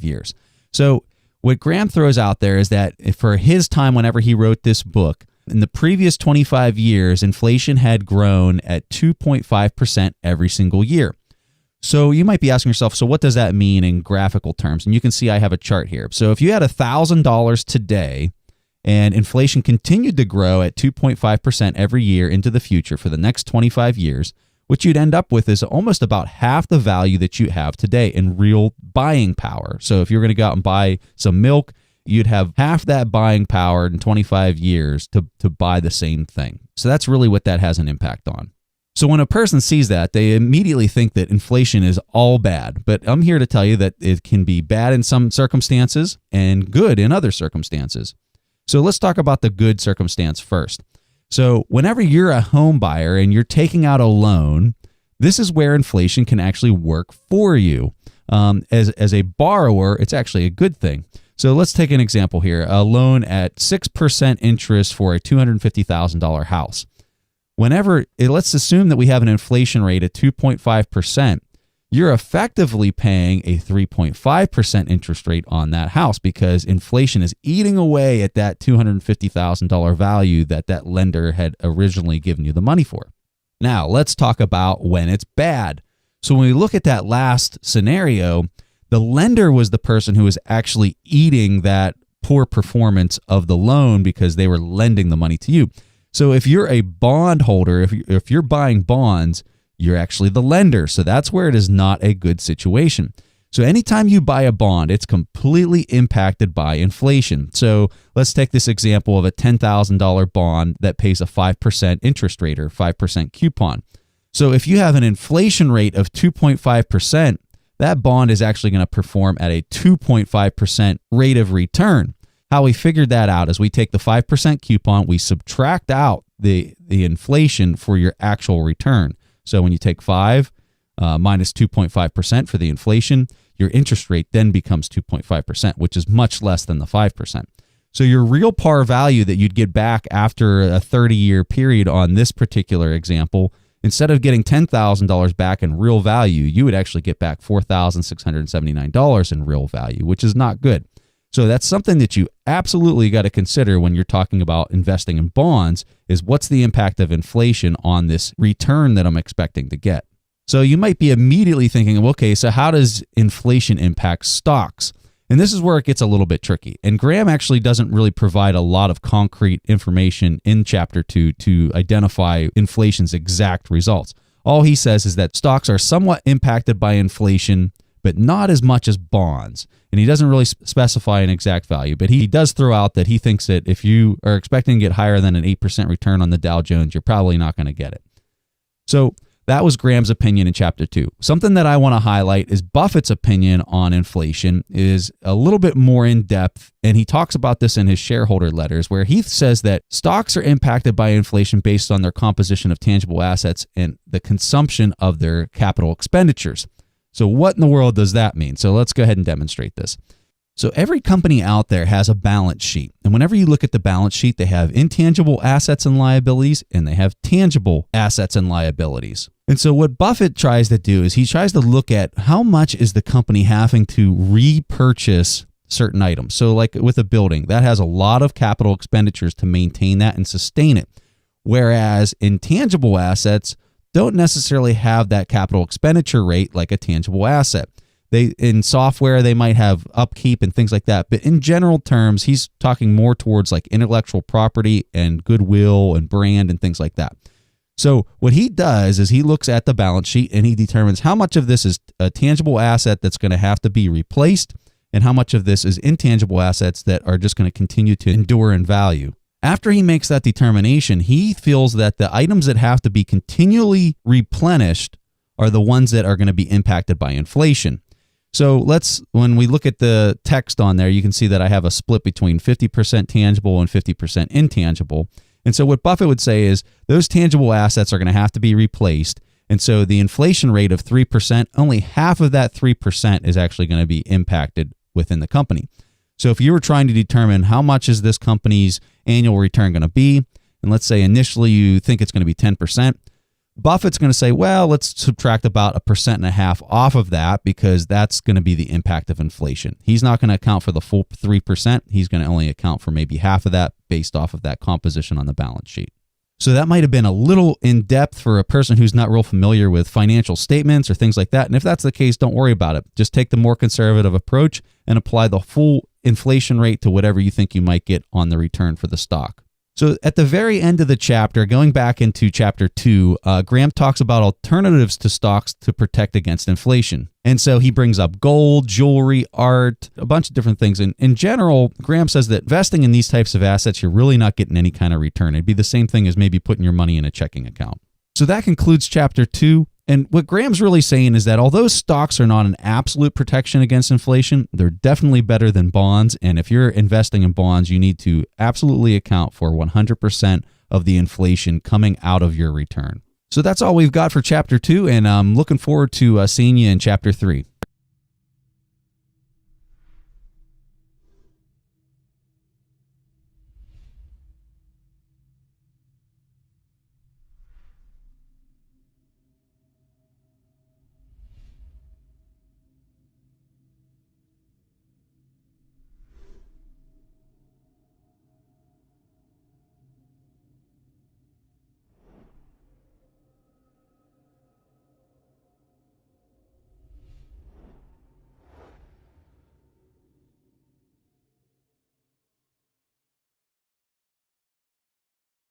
years. So what Graham throws out there is that for his time, whenever he wrote this book, in the previous 25 years, inflation had grown at 2.5% every single year. So you might be asking yourself, so what does that mean in graphical terms? And you can see I have a chart here. So if you had $1,000 today and inflation continued to grow at 2.5% every year into the future for the next 25 years, what you'd end up with is almost about half the value that you have today in real buying power. So if you're going to go out and buy some milk, you'd have half that buying power in 25 years to buy the same thing. So that's really what that has an impact on. So when a person sees that, they immediately think that inflation is all bad. But I'm here to tell you that it can be bad in some circumstances and good in other circumstances. So let's talk about the good circumstance first. So whenever you're a home buyer and you're taking out a loan, this is where inflation can actually work for you. As a borrower, it's actually a good thing. So let's take an example here, a loan at 6% interest for a $250,000 house. Let's assume that we have an inflation rate at 2.5%, you're effectively paying a 3.5% interest rate on that house because inflation is eating away at that $250,000 value that lender had originally given you the money for. Now, let's talk about when it's bad. So when we look at that last scenario, the lender was the person who was actually eating that poor performance of the loan because they were lending the money to you. So if you're a bond holder, if you're buying bonds, you're actually the lender. So that's where it is not a good situation. So anytime you buy a bond, it's completely impacted by inflation. So let's take this example of a $10,000 bond that pays a 5% interest rate or 5% coupon. So if you have an inflation rate of 2.5%, that bond is actually going to perform at a 2.5% rate of return. How we figured that out is we take the 5% coupon, we subtract out the inflation for your actual return. So when you take 5 minus 2.5% for the inflation, your interest rate then becomes 2.5%, which is much less than the 5%. So your real par value that you'd get back after a 30-year period on this particular example, instead of getting $10,000 back in real value, you would actually get back $4,679 in real value, which is not good. So that's something that you absolutely got to consider when you're talking about investing in bonds is what's the impact of inflation on this return that I'm expecting to get. So you might be immediately thinking, okay, so how does inflation impact stocks? And this is where it gets a little bit tricky. And Graham actually doesn't really provide a lot of concrete information in Chapter 2 to identify inflation's exact results. All he says is that stocks are somewhat impacted by inflation, but not as much as bonds. And he doesn't really specify an exact value, but he does throw out that he thinks that if you are expecting to get higher than an 8% return on the Dow Jones, you're probably not going to get it. So that was Graham's opinion in Chapter 2. Something that I want to highlight is Buffett's opinion on inflation is a little bit more in depth, and he talks about this in his shareholder letters, where he says that stocks are impacted by inflation based on their composition of tangible assets and the consumption of their capital expenditures. So what in the world does that mean? So let's go ahead and demonstrate this. So every company out there has a balance sheet. And whenever you look at the balance sheet, they have intangible assets and liabilities, and they have tangible assets and liabilities. And so what Buffett tries to do is he tries to look at how much is the company having to repurchase certain items. So like with a building, that has a lot of capital expenditures to maintain that and sustain it. Whereas intangible assets don't necessarily have that capital expenditure rate like a tangible asset. In software, they might have upkeep and things like that. But in general terms, he's talking more towards like intellectual property and goodwill and brand and things like that. So what he does is he looks at the balance sheet and he determines how much of this is a tangible asset that's going to have to be replaced and how much of this is intangible assets that are just going to continue to endure in value. After he makes that determination, he feels that the items that have to be continually replenished are the ones that are going to be impacted by inflation. So when we look at the text on there, you can see that I have a split between 50% tangible and 50% intangible. And so what Buffett would say is those tangible assets are going to have to be replaced. And so the inflation rate of 3%, only half of that 3% is actually going to be impacted within the company. So if you were trying to determine how much is this company's annual return going to be, and let's say initially you think it's going to be 10%, Buffett's going to say, well, let's subtract about 1.5% off of that because that's going to be the impact of inflation. He's not going to account for the full 3%. He's going to only account for maybe half of that based off of that composition on the balance sheet. So that might have been a little in-depth for a person who's not real familiar with financial statements or things like that. And if that's the case, don't worry about it. Just take the more conservative approach and apply the full inflation rate to whatever you think you might get on the return for the stock. So at the very end of the chapter, going back into chapter 2, Graham talks about alternatives to stocks to protect against inflation. And so he brings up gold, jewelry, art, a bunch of different things. And in general, Graham says that investing in these types of assets, you're really not getting any kind of return. It'd be the same thing as maybe putting your money in a checking account. So that concludes chapter 2. And what Graham's really saying is that although stocks are not an absolute protection against inflation, they're definitely better than bonds. And if you're investing in bonds, you need to absolutely account for 100% of the inflation coming out of your return. So that's all we've got for chapter 2, and I'm looking forward to seeing you in chapter 3.